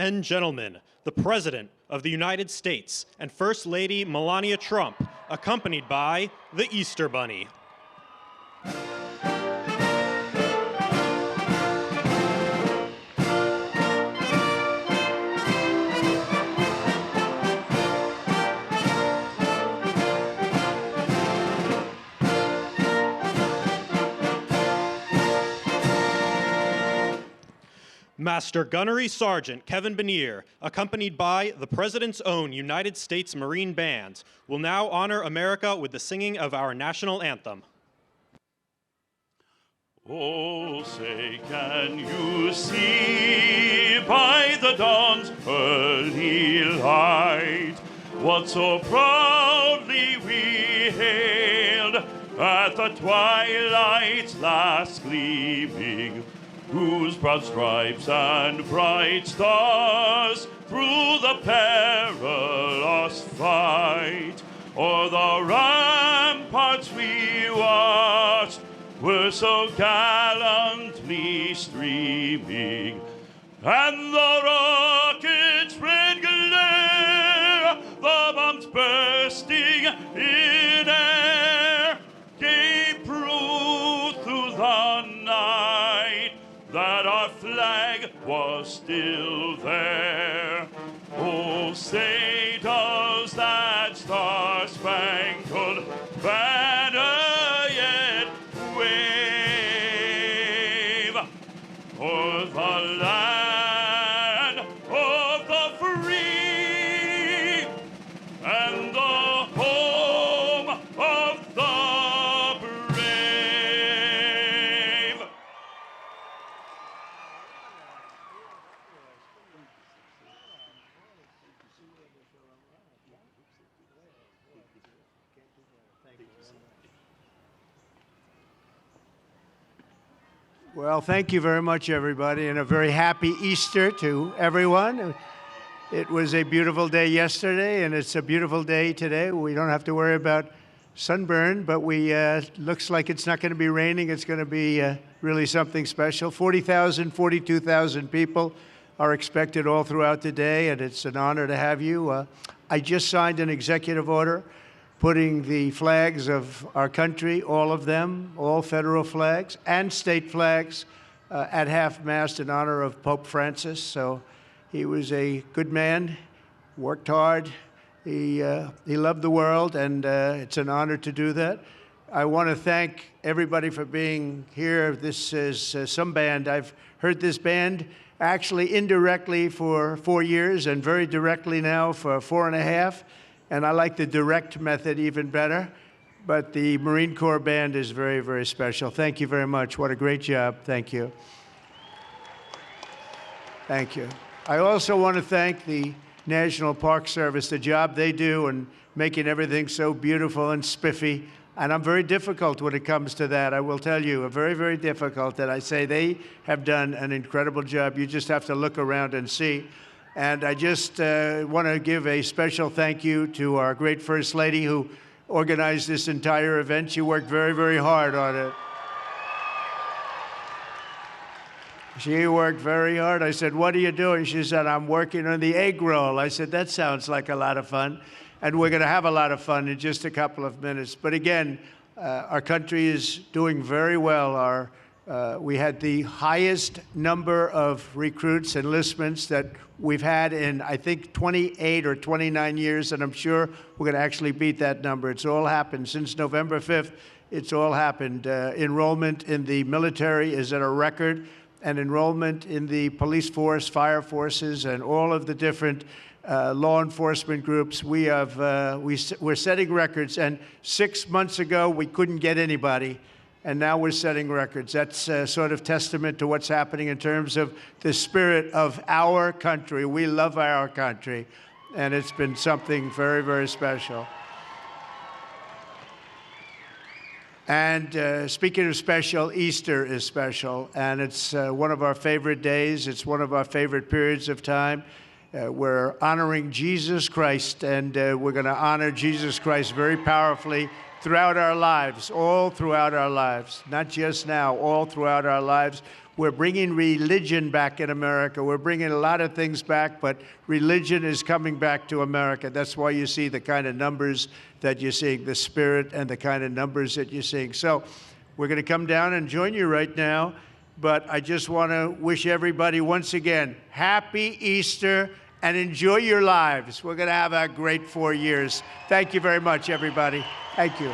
and gentlemen, the President of the United States and First Lady Melania Trump, accompanied by the Easter Bunny. Master Gunnery Sergeant Kevin Benier, accompanied by the President's own United States Marine Band, will now honor America with the singing of our national anthem. Oh, say, can you see by the dawn's early light what so proudly we hailed at the twilight's last gleaming, whose broad stripes and bright stars through the perilous fight o'er the ramparts we watched were so gallantly streaming, and the rocket's red glare, the bombs bursting in air, gave proof through the night that our flag was still there. Oh, say does that star-spangled banner yet wave o'er the land of the free and the home of the brave. Well, thank you very much, everybody, and a very happy Easter to everyone. It was a beautiful day yesterday, and it's a beautiful day today. We don't have to worry about sunburn, but looks like it's not going to be raining. It's going to be really something special. 40,000, 42,000 people are expected all throughout the day, and it's an honor to have you. I just signed an executive order putting the flags of our country, all of them, all federal flags and state flags, at half-mast in honor of Pope Francis. So he was a good man, worked hard, he loved the world, and it's an honor to do that. I want to thank everybody for being here. This is some band. I've heard this band actually indirectly for 4 years and very directly now for 4.5. And I like the direct method even better. But the Marine Corps Band is very, very special. Thank you very much. What a great job. Thank you. Thank you. I also want to thank the National Park Service, the job they do in making everything so beautiful and spiffy. And I'm very difficult when it comes to that. I will tell you, very, very difficult. And I say they have done an incredible job. You just have to look around and see. And I just want to give a special thank you to our great First Lady who organized this entire event. She worked very, very hard on it. She worked very hard. I said, what are you doing? She said, I'm working on the egg roll. I said, that sounds like a lot of fun. And we're going to have a lot of fun in just a couple of minutes. But again, our country is doing very well. We had the highest number of recruits, enlistments that we've had in, I think, 28 or 29 years, and I'm sure we're going to actually beat that number. It's all happened. Since November 5th, it's all happened. Enrollment in the military is at a record, and enrollment in the police force, fire forces, and all of the different law enforcement groups. We're setting records, and 6 months ago, we couldn't get anybody. And now we're setting records. That's sort of testament to what's happening in terms of the spirit of our country. We love our country, and it's been something very, very special. And speaking of special, Easter is special, and it's one of our favorite days. It's one of our favorite periods of time. We're honoring Jesus Christ, and we're going to honor Jesus Christ very powerfully throughout our lives, all throughout our lives, not just now, all throughout our lives. We're bringing religion back in America. We're bringing a lot of things back, but religion is coming back to America. That's why you see the kind of numbers that you're seeing, the spirit and the kind of numbers that you're seeing. So we're going to come down and join you right now. But I just want to wish everybody once again, happy Easter and enjoy your lives. We're going to have a great 4 years. Thank you very much, everybody. Thank you.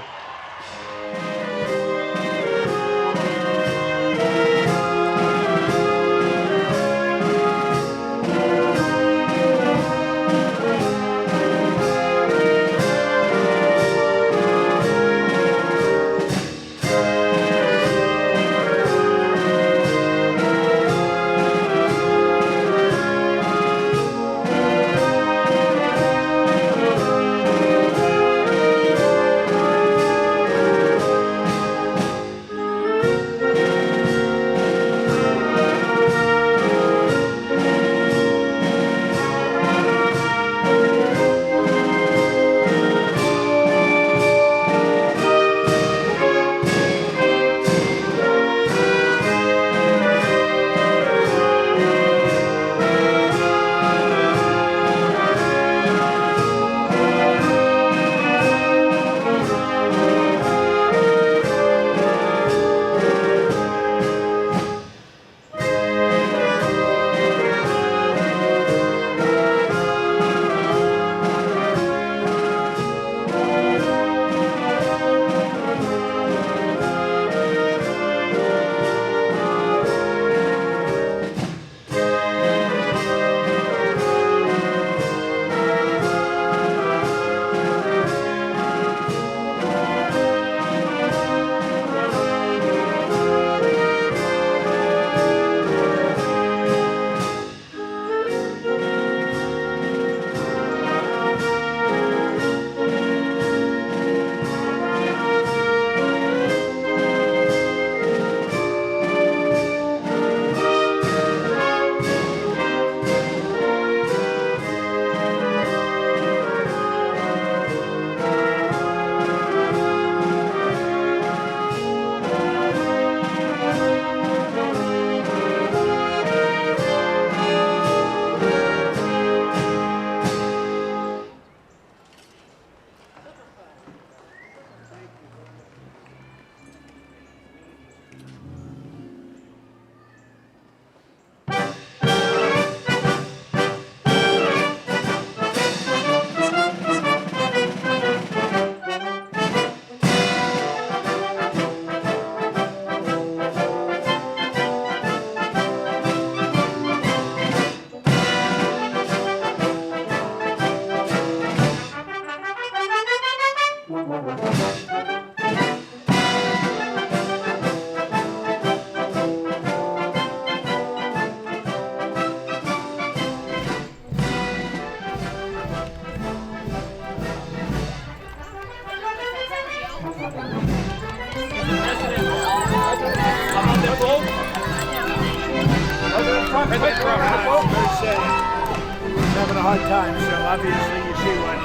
He's having a hard time, so obviously you see what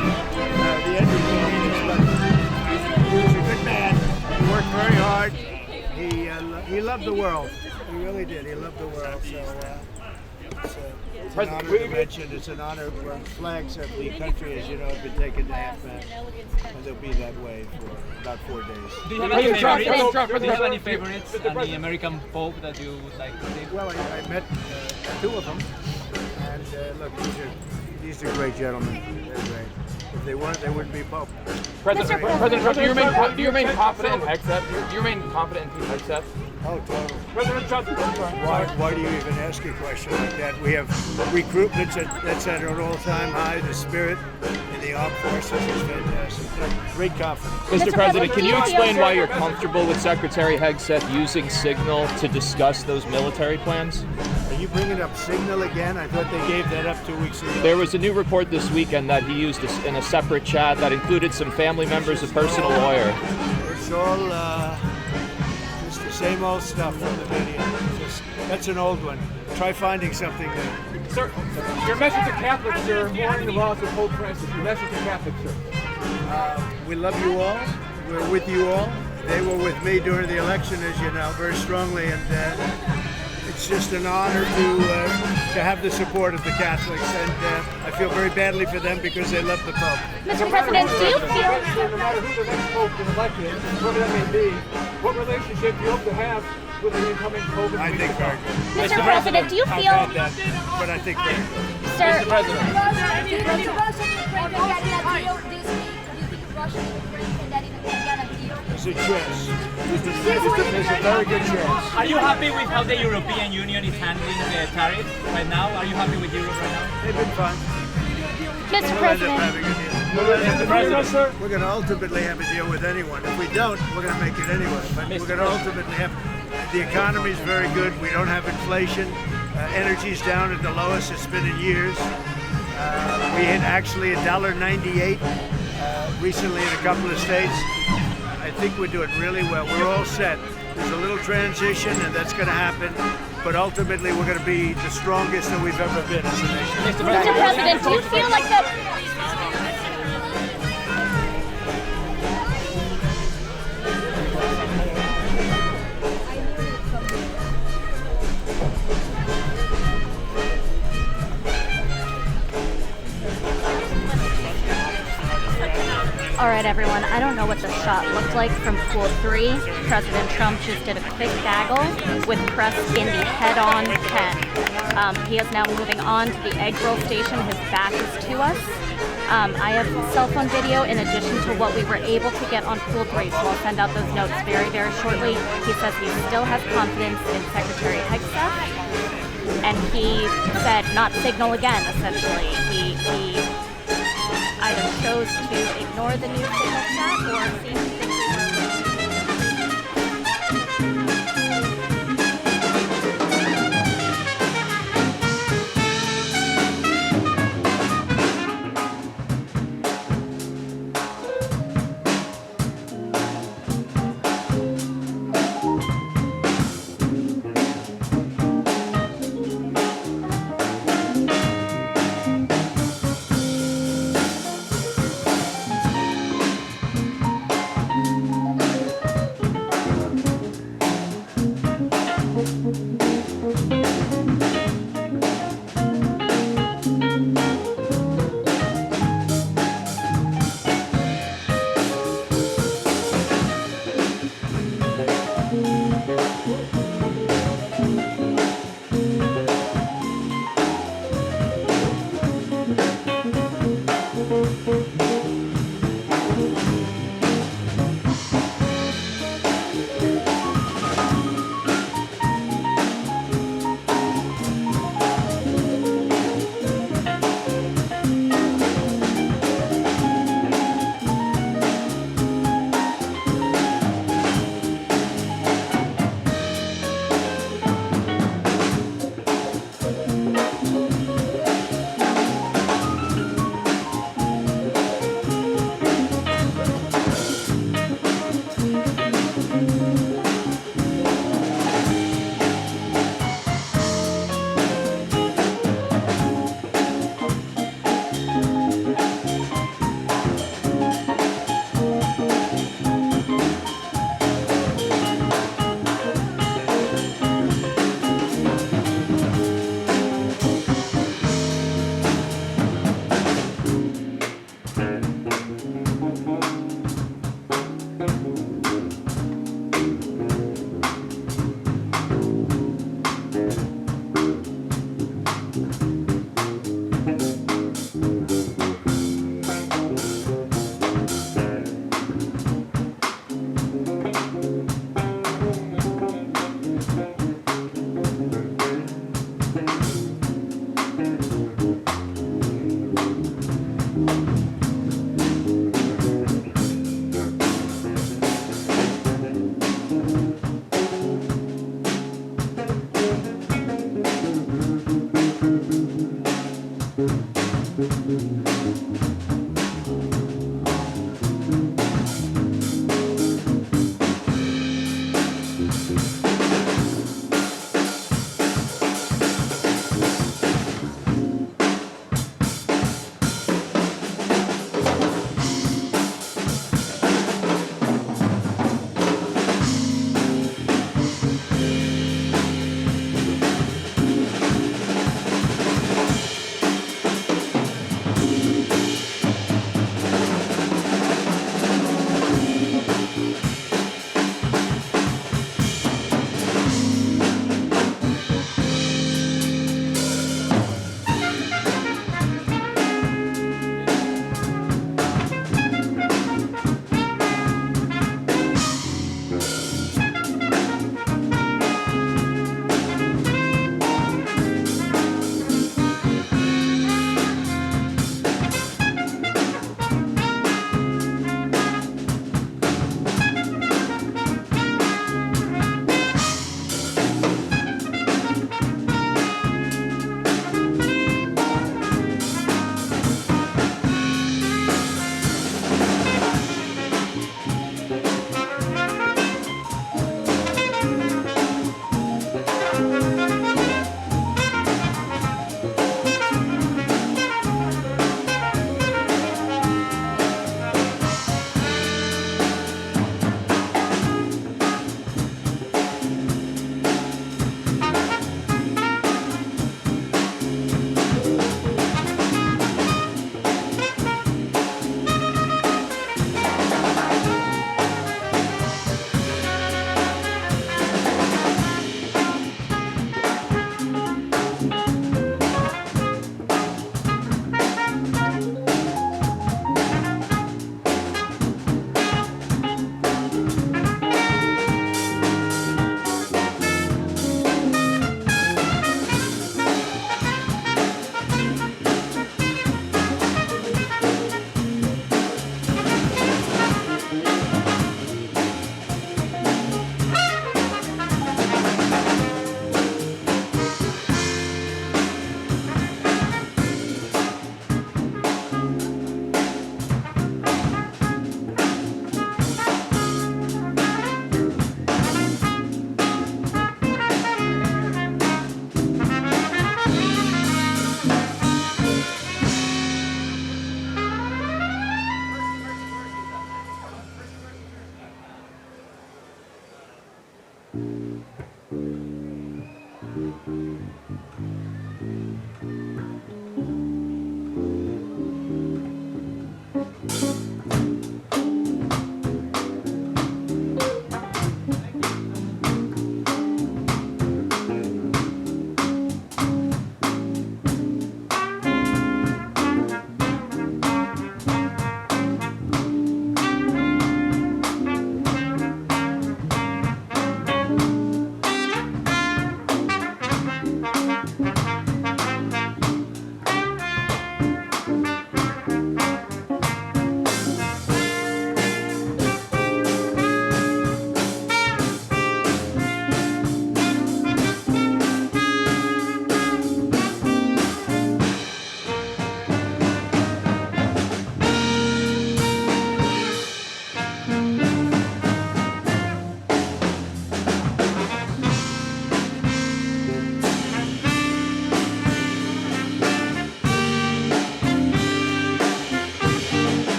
the end result is. But he's a good man. He worked very hard. He loved the world. He really did. He loved the world. So it's an honor to mention. It's an honor when flags of the country, as you know, have been taken to half-mast, and they'll be that way for about 4 days. Do you have any favorites? Do you have any favorites? Any American Pope that you would like to see? Well, I met 2 of them, and look, these are great gentlemen. They're great. If they weren't, they wouldn't be Pope. President Trump, do you remain confident in Hegseth? Do you remain confident in Pete Hegseth? Oh, totally. President Trump, Why do you even ask a question like that? We have recruitment that's at an all-time high. The spirit in the armed forces is fantastic. Great confidence. Mr. President, can you explain why you're comfortable with Secretary Hegseth using Signal to discuss those military plans? Are you bringing up Signal again? I thought they gave that up 2 weeks ago. There was a new report this weekend that he used in a separate chat that included some family members, a personal lawyer. It's all just the same old stuff from the media. That's an old one. Try finding something new. Sir, your message to Catholics, sir, mourning the loss of Pope Francis. Your message to Catholics, sir. We love you all. We're with you all. They were with me during the election, as you know, very strongly, and it's just an honor to have the support of the Catholics, and I feel very badly for them because they love the Pope. Mr. President, do you feel... Sir, no matter who the next Pope is elected, whoever that may be, what relationship do you hope to have with the incoming Pope? I think very good. Mr. President, do you I've feel... had that, but I think very good. Sir, Mr. President. There's a chance. There's a very good chance. Are you happy with how the European Union is handling the tariffs right now? Are you happy with Europe right now? They've been fun. Mr. We'll end up President, having a deal. We're going to ultimately have a deal with anyone. If we don't, we're going to make it anyway. But we're going to ultimately have. The economy is very good. We don't have inflation. Energy's down at the lowest it's been in years. We hit actually $1.98 recently in a couple of states. I think we're doing really well. We're all set. There's a little transition, and that's going to happen. But ultimately, we're going to be the strongest that we've ever been as a nation. Mr. President, do you feel like the... All right, everyone. I don't know what the shot looked like from Pool 3. President Trump just did a quick gaggle with press in the head-on pen. He is now moving on to the egg roll station. His back is to us. I have cell phone video in addition to what we were able to get on Pool 3, so I'll send out those notes very, very shortly. He says he still has confidence in Secretary Hegseth, and he said not signal again, essentially. He either chose to ignore the new signal chat or seemed to think we were...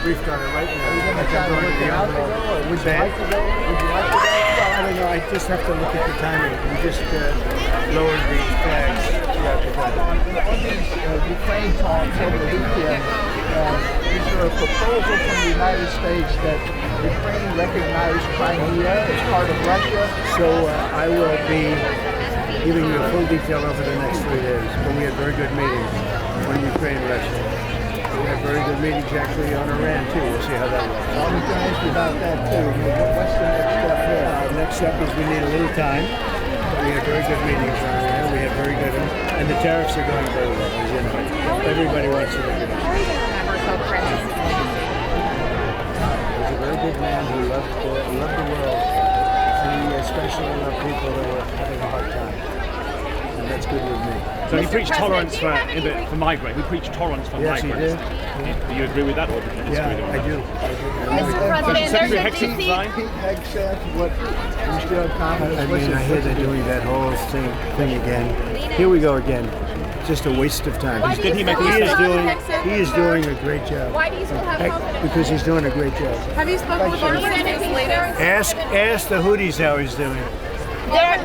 briefed on it right now. Are you going to try to work it out to go, or would you like to go? Would you like to go? Well, I don't know. I just have to look at the timing. We just lowered the flags throughout the country. On these Ukraine talks over the weekend, is there a proposal from the United States that Ukraine recognize Crimea as part of Russia? So I will be giving you full detail over the next 3 days. But we had very good meetings on Ukraine and Russia. We had very good meetings actually on Iran too. We'll see how that works. I was going to ask you about that too. What's the next step there? Next step is we need a little time. But we had very good meetings on Iran. We had very good, and the tariffs are going very well, as you know. Everybody wants to look at it. How are you going to remember Pope Francis? He was a very good man who loved the world. He especially loved people that were having a hard time. And that's good with me. So he preached tolerance for migrants. He preached tolerance for Yes, he migrants. did. Do you agree with that, or do you disagree Yeah, with that? I do. Mr. President, there's a Hexam DC. sign? Pete Hegseth, what you still comment? I mean, I hear they're doing that whole thing again. Here we go again. Just a waste of time. Why do you he make still a have He is doing a great job. Why do you still have confidence? Because he's doing a great job. Have you spoken with our senators later? Ask the Houthis how he's doing.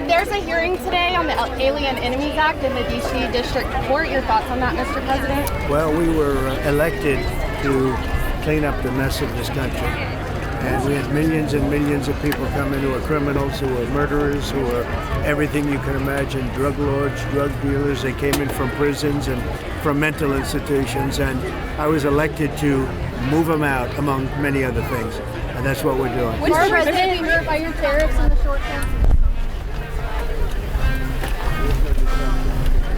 There's a hearing today on the Alien Enemies Act in the DC District Court. Your thoughts on that, Mr. President? Well, we were elected to clean up the mess of this country. And we had millions and millions of people come in who are criminals, who are murderers, who are everything you can imagine, drug lords, drug dealers. They came in from prisons and from mental institutions. And I was elected to move them out, among many other things. And that's what we're doing. Which president be hurt by your tariffs in the short term?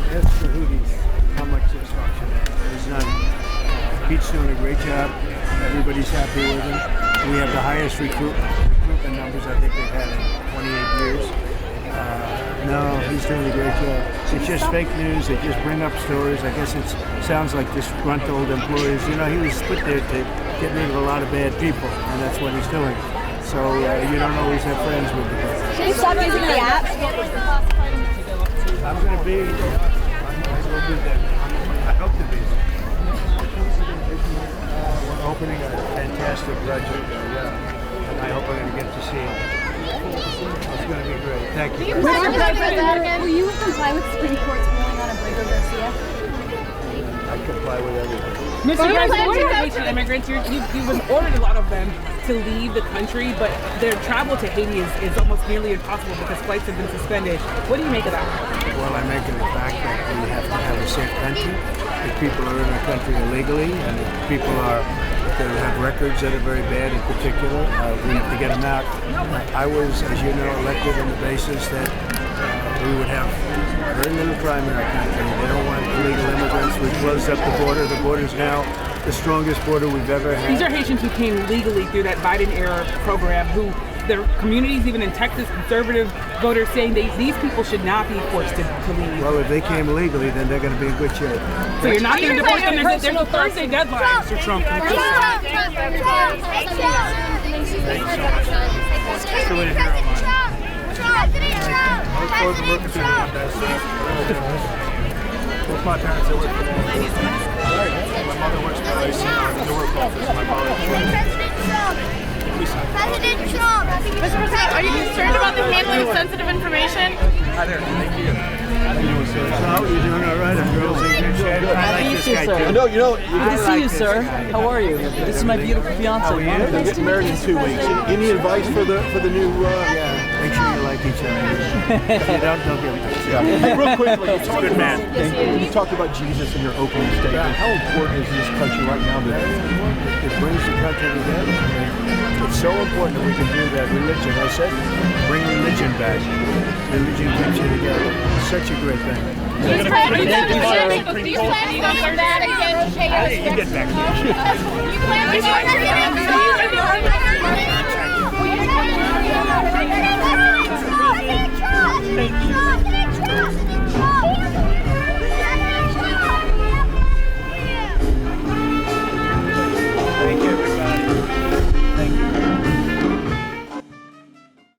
Ask the Houthis how much this function is. There's none. Pete's doing a great job. Everybody's happy with him. We have the highest recruitment numbers I think we've had in 28 years. No, he's doing a great job. It's just fake news. They just bring up stories. I guess it sounds like disgruntled employees. You know, he was put there to get rid of a lot of bad people, and that's what he's doing. So you don't always have friends with the guy. Should you stop using the app? I'm going to be. I will be there. I hope to be. We're opening a fantastic budget, and I hope I'm going to get to see it. It's going to be great. Thank you. Mr. President, will you comply with the Supreme Court's ruling on Abrego Garcia? I comply with everything. Mr. President, what are Haitian immigrants? You've ordered a lot of them to leave the country, but their travel to Haiti is almost nearly impossible because flights have been suspended. What do you make of that? Well, I make it a fact that we have to have a safe country. If people are in our country illegally, and if people have records that are very bad in particular, we have to get them out. I was, as you know, elected on the basis that we would have very little crime in our country. They don't want illegal immigrants. We closed up the border. The border is now the strongest border we've ever had. These are Haitians who came legally through that Biden-era program, who their communities, even in Texas, conservative voters saying these people should not be forced to leave. Well, if they came legally, then they're going to be in good shape. So you're not going to deport them. There's a Thursday deadline. Mr. Trump. I look forward to working for you one day. Both my parents, they work for the My mother works for the work office. My father President Trump! Mr. President, are you concerned about the handling of sensitive information? Hi there. Thank you. So, you're doing all right? I'm girls in good shape. I like this guy too. Good to see you, sir. How are you? This is my beautiful fiance. We're getting married in 2 weeks. Any advice for the new? Yeah, make sure you like each other. If you don't give it to Yeah. Hey, real quickly, you talked Good man. You talked about Jesus in your opening statement. How important is this country right now today? It brings the country together. It's so important that we can do that. Religion, I said, bring religion back. Religion brings you together. It's such a great thing. Do you plan to go to the Vatican? You get back. Do you plan to go to the Vatican?